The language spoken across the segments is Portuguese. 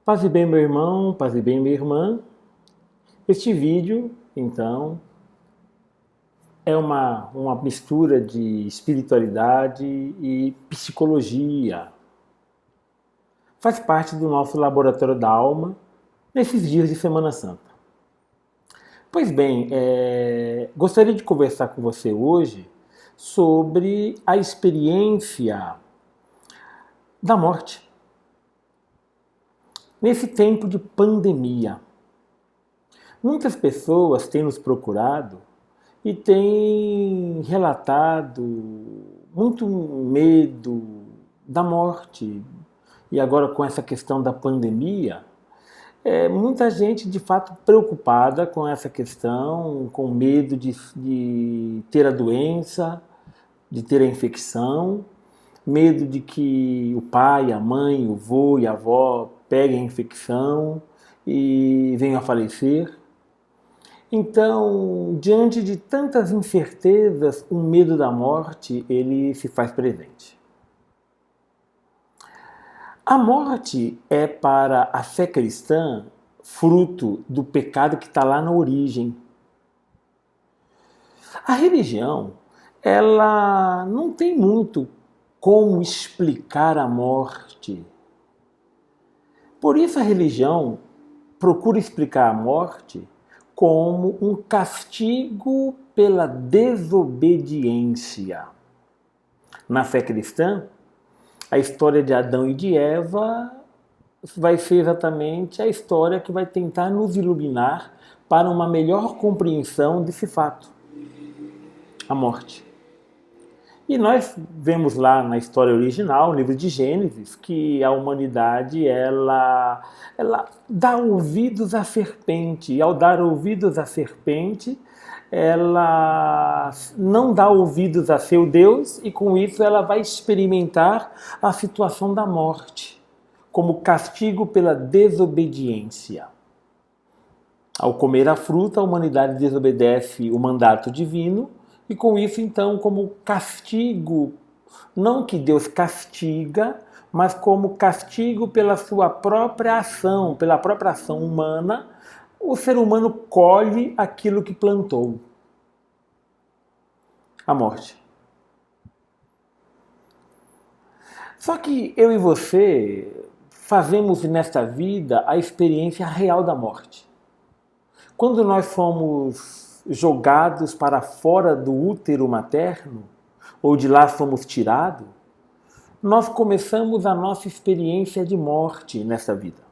Paz e bem, meu irmão, paz e bem, minha irmã. Este vídeo, então, é uma mistura de espiritualidade e psicologia. Faz parte do nosso laboratório da alma nesses dias de Semana Santa. Pois bem, gostaria de conversar com você hoje sobre a experiência da morte. Nesse tempo de pandemia, muitas pessoas têm nos procurado e têm relatado muito medo da morte. E agora com essa questão da pandemia, muita gente de fato preocupada com essa questão, com medo de ter a doença, de ter a infecção, medo de que o pai, a mãe, o avô e a avó peguem a infecção e venham a falecer. Então, diante de tantas incertezas, o medo da morte, ele se faz presente. A morte é, para a fé cristã, fruto do pecado que está lá na origem. A religião, ela não tem muito como explicar a morte. Por isso a religião procura explicar a morte como um castigo pela desobediência. Na fé cristã, a história de Adão e de Eva vai ser exatamente a história que vai tentar nos iluminar para uma melhor compreensão desse fato, a morte. E nós vemos lá na história original, no livro de Gênesis, que a humanidade ela dá ouvidos à serpente. E ao dar ouvidos à serpente, ela não dá ouvidos a seu Deus e com isso ela vai experimentar a situação da morte, como castigo pela desobediência. Ao comer a fruta, a humanidade desobedece o mandato divino e com isso, então, como castigo, não que Deus castiga, mas como castigo pela sua própria ação, pela própria ação humana, o ser humano colhe aquilo que plantou. A morte. Só que eu e você fazemos nesta vida a experiência real da morte. Quando nós somos jogados para fora do útero materno, ou de lá fomos tirados, nós começamos a nossa experiência de morte nessa vida.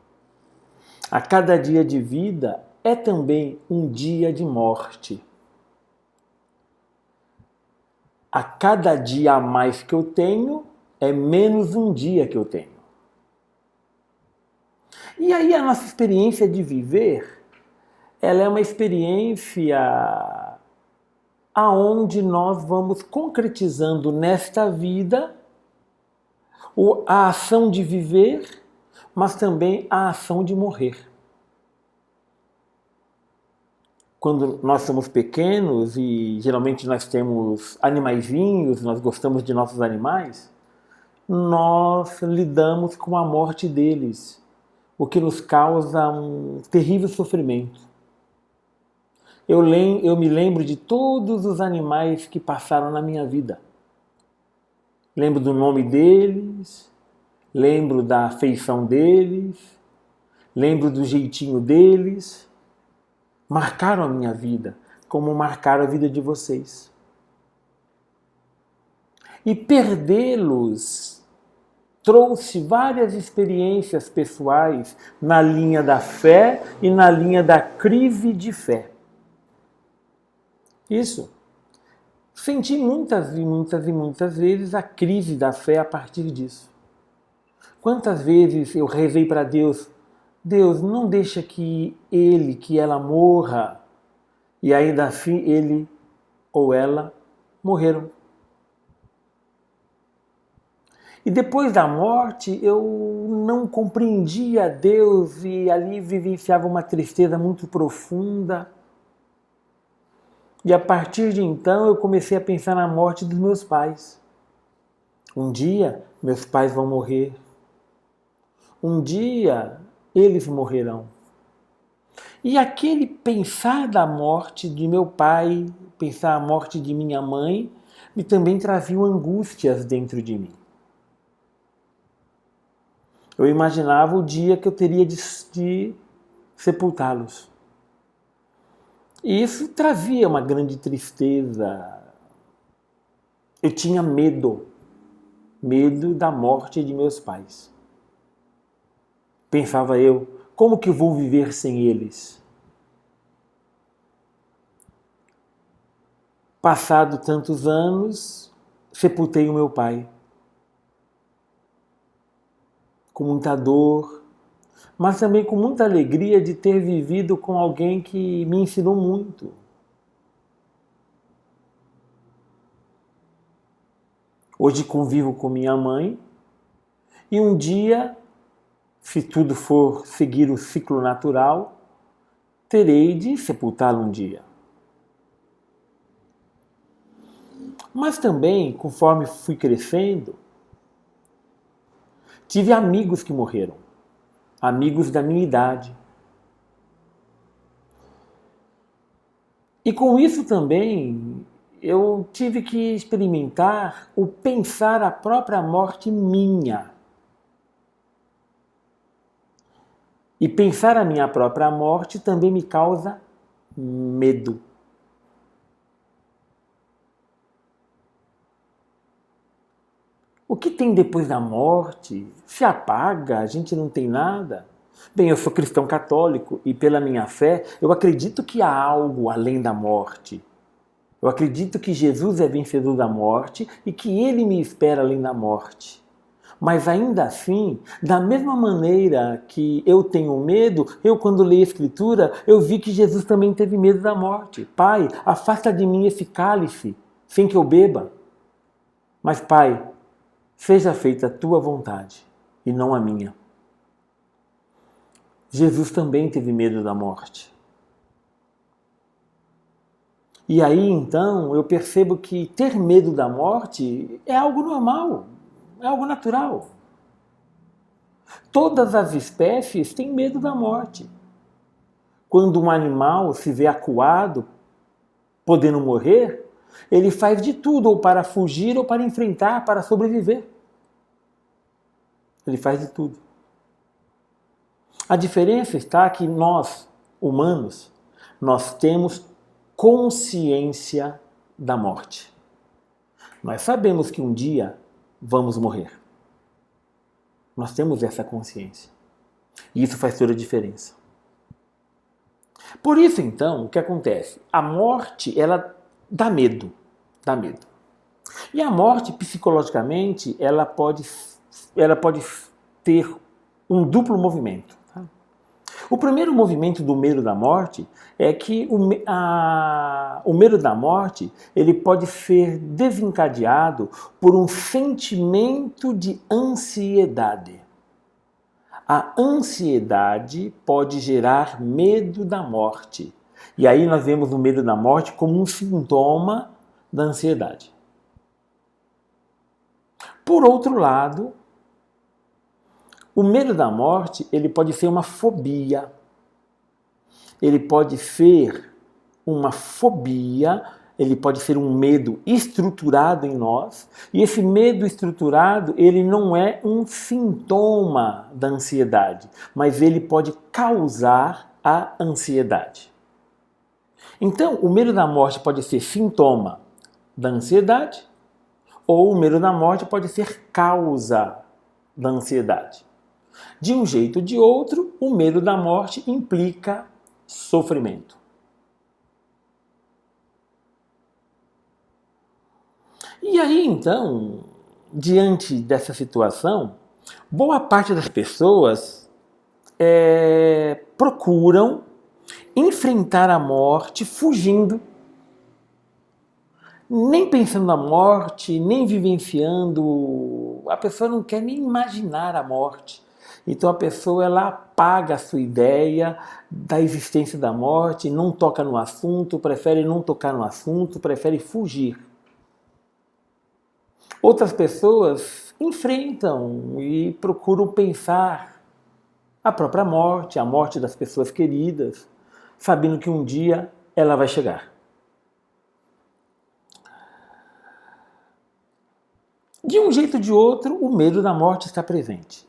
A cada dia de vida é também um dia de morte. A cada dia a mais que eu tenho, é menos um dia que eu tenho. E aí a nossa experiência de viver, ela é uma experiência aonde nós vamos concretizando nesta vida a ação de viver, mas também a ação de morrer. Quando nós somos pequenos e geralmente nós temos animaizinhos, nós gostamos de nossos animais, nós lidamos com a morte deles, o que nos causa um terrível sofrimento. Eu me lembro de todos os animais que passaram na minha vida. Lembro do nome deles, lembro da feição deles, lembro do jeitinho deles. Marcaram a minha vida, como marcaram a vida de vocês. E perdê-los trouxe várias experiências pessoais na linha da fé e na linha da crise de fé. Isso. Senti muitas vezes a crise da fé a partir disso. Quantas vezes eu rezei para Deus, Deus, não deixa que ela morra. E ainda assim ele ou ela morreram. E depois da morte eu não compreendia Deus e ali vivenciava uma tristeza muito profunda. E a partir de então eu comecei a pensar na morte dos meus pais. Um dia meus pais vão morrer. Um dia eles morrerão. E aquele pensar da morte de meu pai, pensar a morte de minha mãe, me também trazia angústias dentro de mim. Eu imaginava o dia que eu teria de sepultá-los. E isso trazia uma grande tristeza. Eu tinha medo da morte de meus pais. Pensava eu, como que eu vou viver sem eles? Passado tantos anos, sepultei o meu pai. Com muita dor, mas também com muita alegria de ter vivido com alguém que me ensinou muito. Hoje convivo com minha mãe e um dia, se tudo for seguir o ciclo natural, terei de sepultá-lo um dia. Mas também, conforme fui crescendo, tive amigos que morreram, amigos da minha idade. E com isso também eu tive que experimentar o pensar a própria morte minha. E pensar a minha própria morte também me causa medo. O que tem depois da morte? Se apaga, a gente não tem nada. Bem, eu sou cristão católico e pela minha fé eu acredito que há algo além da morte. Eu acredito que Jesus é vencedor da morte e que Ele me espera além da morte. Mas ainda assim, da mesma maneira que eu tenho medo, eu quando leio a Escritura, eu vi que Jesus também teve medo da morte. Pai, afasta de mim esse cálice, sem que eu beba. Mas Pai, seja feita a tua vontade e não a minha. Jesus também teve medo da morte. E aí então eu percebo que ter medo da morte é algo normal, é algo natural. Todas as espécies têm medo da morte. Quando um animal se vê acuado, podendo morrer, ele faz de tudo ou para fugir ou para enfrentar, para sobreviver. Ele faz de tudo. A diferença está que nós, humanos, nós temos consciência da morte. Nós sabemos que um dia vamos morrer. Nós temos essa consciência. E isso faz toda a diferença. Por isso, então, o que acontece? A morte, ela dá medo. Dá medo. E a morte, psicologicamente, ela pode ter um duplo movimento. Tá? O primeiro movimento do medo da morte é que o medo da morte ele pode ser desencadeado por um sentimento de ansiedade. A ansiedade pode gerar medo da morte. E aí nós vemos o medo da morte como um sintoma da ansiedade. Por outro lado, o medo da morte ele pode ser uma fobia. Ele pode ser uma fobia, ele pode ser um medo estruturado em nós, e esse medo estruturado, ele não é um sintoma da ansiedade, mas ele pode causar a ansiedade. Então, o medo da morte pode ser sintoma da ansiedade, ou o medo da morte pode ser causa da ansiedade. De um jeito ou de outro, o medo da morte implica sofrimento. E aí, então, diante dessa situação, boa parte das pessoas procuram enfrentar a morte fugindo, nem pensando na morte, nem vivenciando. A pessoa não quer nem imaginar a morte. Então a pessoa ela apaga a sua ideia da existência da morte, não toca no assunto, prefere não tocar no assunto, prefere fugir. Outras pessoas enfrentam e procuram pensar a própria morte, a morte das pessoas queridas, sabendo que um dia ela vai chegar. De um jeito ou de outro, o medo da morte está presente.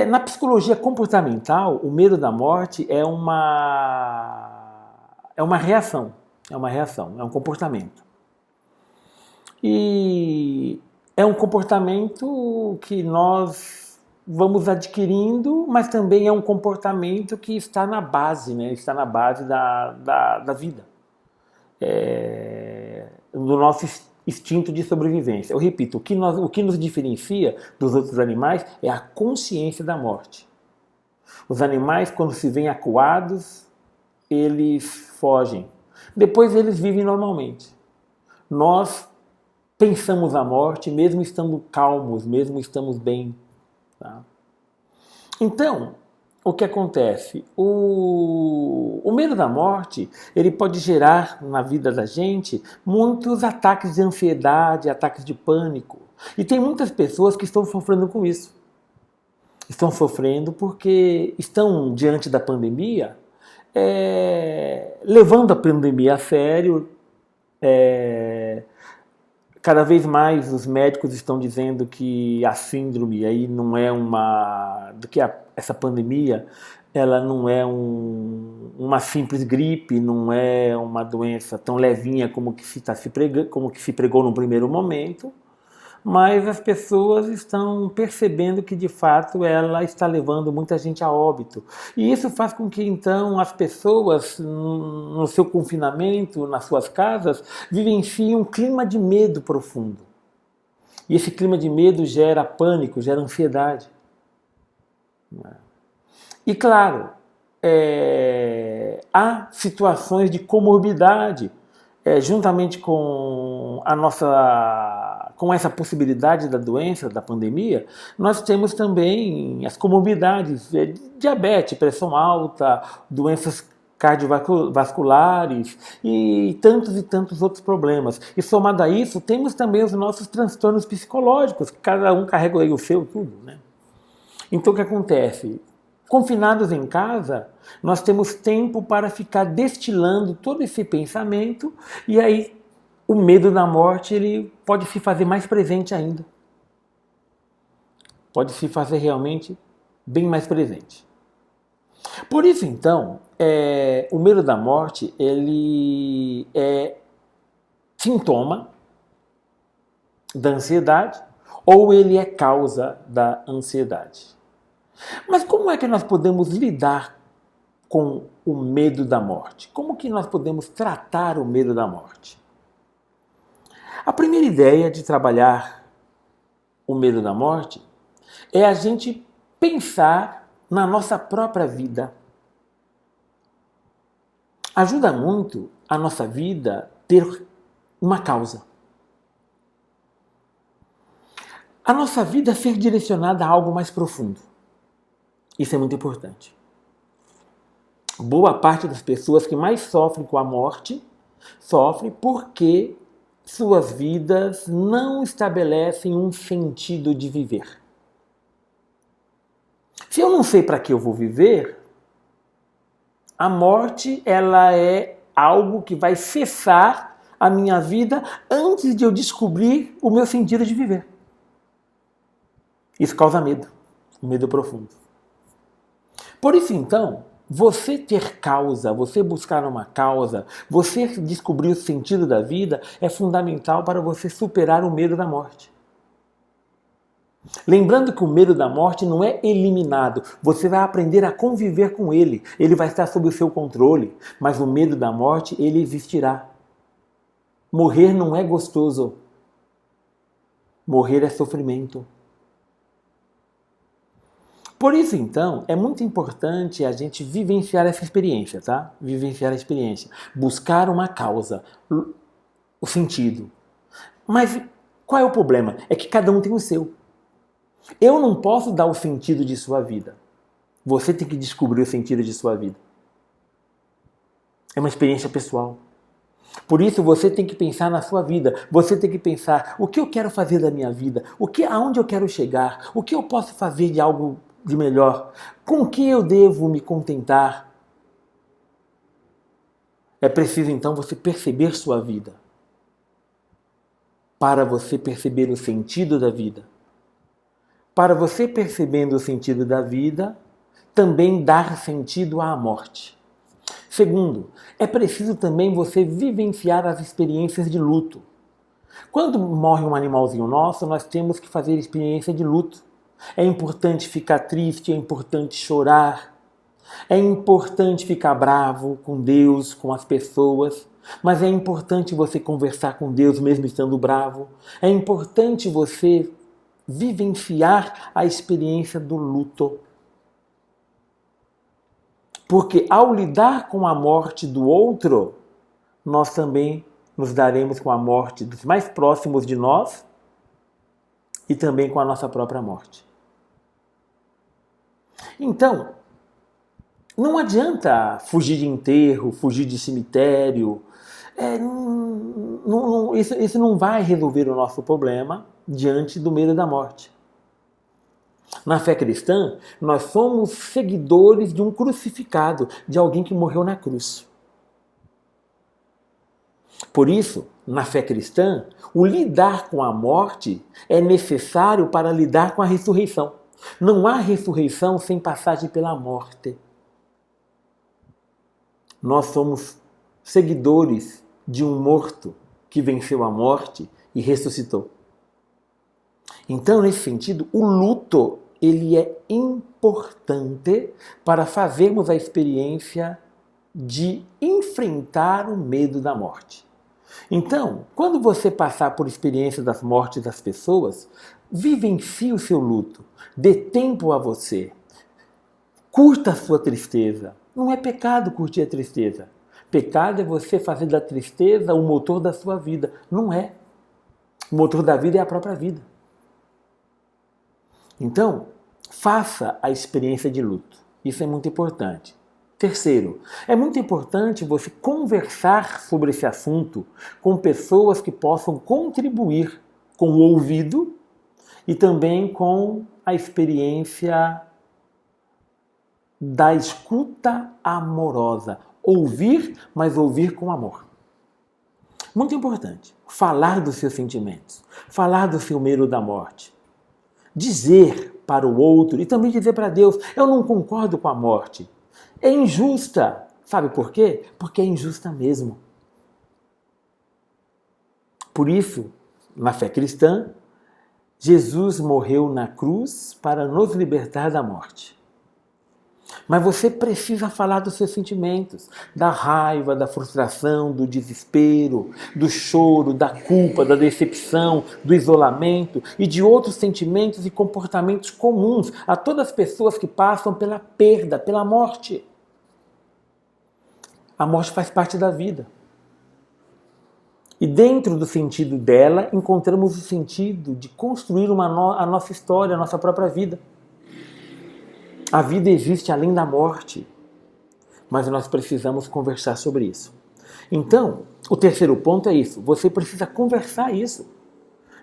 Na psicologia comportamental, o medo da morte é uma reação, é um comportamento. E é um comportamento que nós vamos adquirindo, mas também é um comportamento que está na base, né? Está na base da vida, do nosso instinto de sobrevivência. Eu repito, o que nos diferencia dos outros animais é a consciência da morte. Os animais, quando se veem acuados, eles fogem. Depois eles vivem normalmente. Nós pensamos a morte, mesmo estando calmos, mesmo estamos bem. Tá? Então, o que acontece? O medo da morte, ele pode gerar na vida da gente muitos ataques de ansiedade, ataques de pânico. E tem muitas pessoas que estão sofrendo com isso. Estão sofrendo porque estão diante da pandemia, levando a pandemia a sério. Cada vez mais os médicos estão dizendo que a síndrome aí não é essa pandemia, ela não é uma simples gripe, não é uma doença tão levinha como que se pregou no primeiro momento, mas as pessoas estão percebendo que de fato ela está levando muita gente a óbito. E isso faz com que então as pessoas no seu confinamento, nas suas casas, vivenciem um clima de medo profundo. E esse clima de medo gera pânico, gera ansiedade. E claro, há situações de comorbidade, juntamente com com essa possibilidade da doença, da pandemia, nós temos também as comorbidades, diabetes, pressão alta, doenças cardiovasculares e tantos outros problemas. E somado a isso, temos também os nossos transtornos psicológicos, que cada um carrega aí o seu tudo, né? Então o que acontece? Confinados em casa, nós temos tempo para ficar destilando todo esse pensamento e aí o medo da morte ele pode se fazer mais presente ainda. Pode se fazer realmente bem mais presente. Por isso, então, o medo da morte ele é sintoma da ansiedade ou ele é causa da ansiedade. Mas como é que nós podemos lidar com o medo da morte? Como que nós podemos tratar o medo da morte? A primeira ideia de trabalhar o medo da morte é a gente pensar na nossa própria vida. Ajuda muito a nossa vida ter uma causa. A nossa vida ser direcionada a algo mais profundo. Isso é muito importante. Boa parte das pessoas que mais sofrem com a morte sofrem porque suas vidas não estabelecem um sentido de viver. Se eu não sei para que eu vou viver, a morte ela é algo que vai cessar a minha vida antes de eu descobrir o meu sentido de viver. Isso causa medo, um medo profundo. Por isso, então, você ter causa, você buscar uma causa, você descobrir o sentido da vida é fundamental para você superar o medo da morte. Lembrando que o medo da morte não é eliminado, você vai aprender a conviver com ele, ele vai estar sob o seu controle, mas o medo da morte, ele existirá. Morrer não é gostoso, morrer é sofrimento. Por isso, então, é muito importante a gente vivenciar essa experiência, tá? Vivenciar a experiência. Buscar uma causa, o sentido. Mas qual é o problema? É que cada um tem o seu. Eu não posso dar o sentido de sua vida. Você tem que descobrir o sentido de sua vida. É uma experiência pessoal. Por isso você tem que pensar na sua vida. Você tem que pensar o que eu quero fazer da minha vida, aonde eu quero chegar, o que eu posso fazer de algo de melhor? Com que eu devo me contentar? É preciso então você perceber sua vida, para você perceber o sentido da vida. Para você percebendo o sentido da vida, também dar sentido à morte. Segundo, é preciso também você vivenciar as experiências de luto. Quando morre um animalzinho nosso, nós temos que fazer experiência de luto. É importante ficar triste, é importante chorar, é importante ficar bravo com Deus, com as pessoas, mas é importante você conversar com Deus mesmo estando bravo. É importante você vivenciar a experiência do luto. Porque ao lidar com a morte do outro, nós também nos daremos com a morte dos mais próximos de nós e também com a nossa própria morte. Então, não adianta fugir de enterro, fugir de cemitério. Isso não vai resolver o nosso problema diante do medo da morte. Na fé cristã, nós somos seguidores de um crucificado, de alguém que morreu na cruz. Por isso, na fé cristã, o lidar com a morte é necessário para lidar com a ressurreição. Não há ressurreição sem passagem pela morte. Nós somos seguidores de um morto que venceu a morte e ressuscitou. Então, nesse sentido, o luto ele é importante para fazermos a experiência de enfrentar o medo da morte. Então, quando você passar por experiência das mortes das pessoas, vivencie o seu luto, dê tempo a você, curta a sua tristeza. Não é pecado curtir a tristeza. Pecado é você fazer da tristeza o motor da sua vida. Não é. O motor da vida é a própria vida. Então, faça a experiência de luto. Isso é muito importante. Terceiro, é muito importante você conversar sobre esse assunto com pessoas que possam contribuir com o ouvido e também com a experiência da escuta amorosa. Ouvir, mas ouvir com amor. Muito importante. Falar dos seus sentimentos. Falar do seu medo da morte. Dizer para o outro e também dizer para Deus, eu não concordo com a morte. É injusta. Sabe por quê? Porque é injusta mesmo. Por isso, na fé cristã, Jesus morreu na cruz para nos libertar da morte. Mas você precisa falar dos seus sentimentos, da raiva, da frustração, do desespero, do choro, da culpa, da decepção, do isolamento e de outros sentimentos e comportamentos comuns a todas as pessoas que passam pela perda, pela morte. A morte faz parte da vida. E dentro do sentido dela, encontramos o sentido de construir a nossa história, a nossa própria vida. A vida existe além da morte, mas nós precisamos conversar sobre isso. Então, o terceiro ponto é isso. Você precisa conversar isso.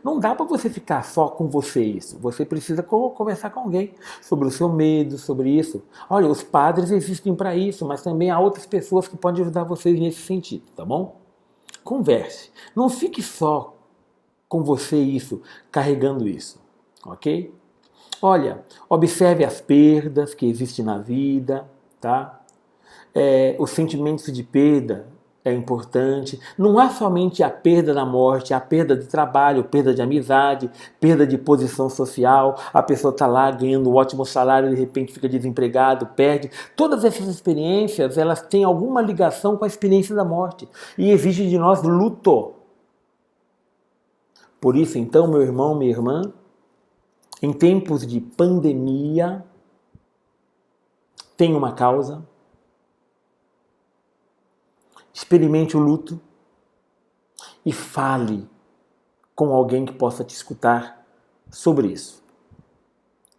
Não dá para você ficar só com você isso. Você precisa conversar com alguém sobre o seu medo, sobre isso. Olha, os padres existem para isso, mas também há outras pessoas que podem ajudar vocês nesse sentido, tá bom? Converse. Não fique só com você isso, carregando isso, ok? Olha, observe as perdas que existem na vida, tá? Os sentimentos de perda é importante. Não há somente a perda da morte, a perda de trabalho, perda de amizade, perda de posição social. A pessoa está lá ganhando um ótimo salário e de repente fica desempregado, perde. Todas essas experiências, elas têm alguma ligação com a experiência da morte e exigem de nós luto. Por isso, então, meu irmão, minha irmã, em tempos de pandemia, tem uma causa. Experimente o luto e fale com alguém que possa te escutar sobre isso.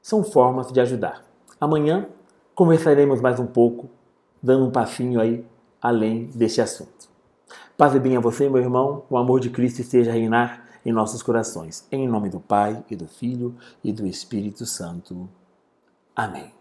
São formas de ajudar. Amanhã conversaremos mais um pouco, dando um passinho aí além deste assunto. Paz e bem a você, meu irmão. O amor de Cristo esteja a reinar em nossos corações. Em nome do Pai, e do Filho, e do Espírito Santo. Amém.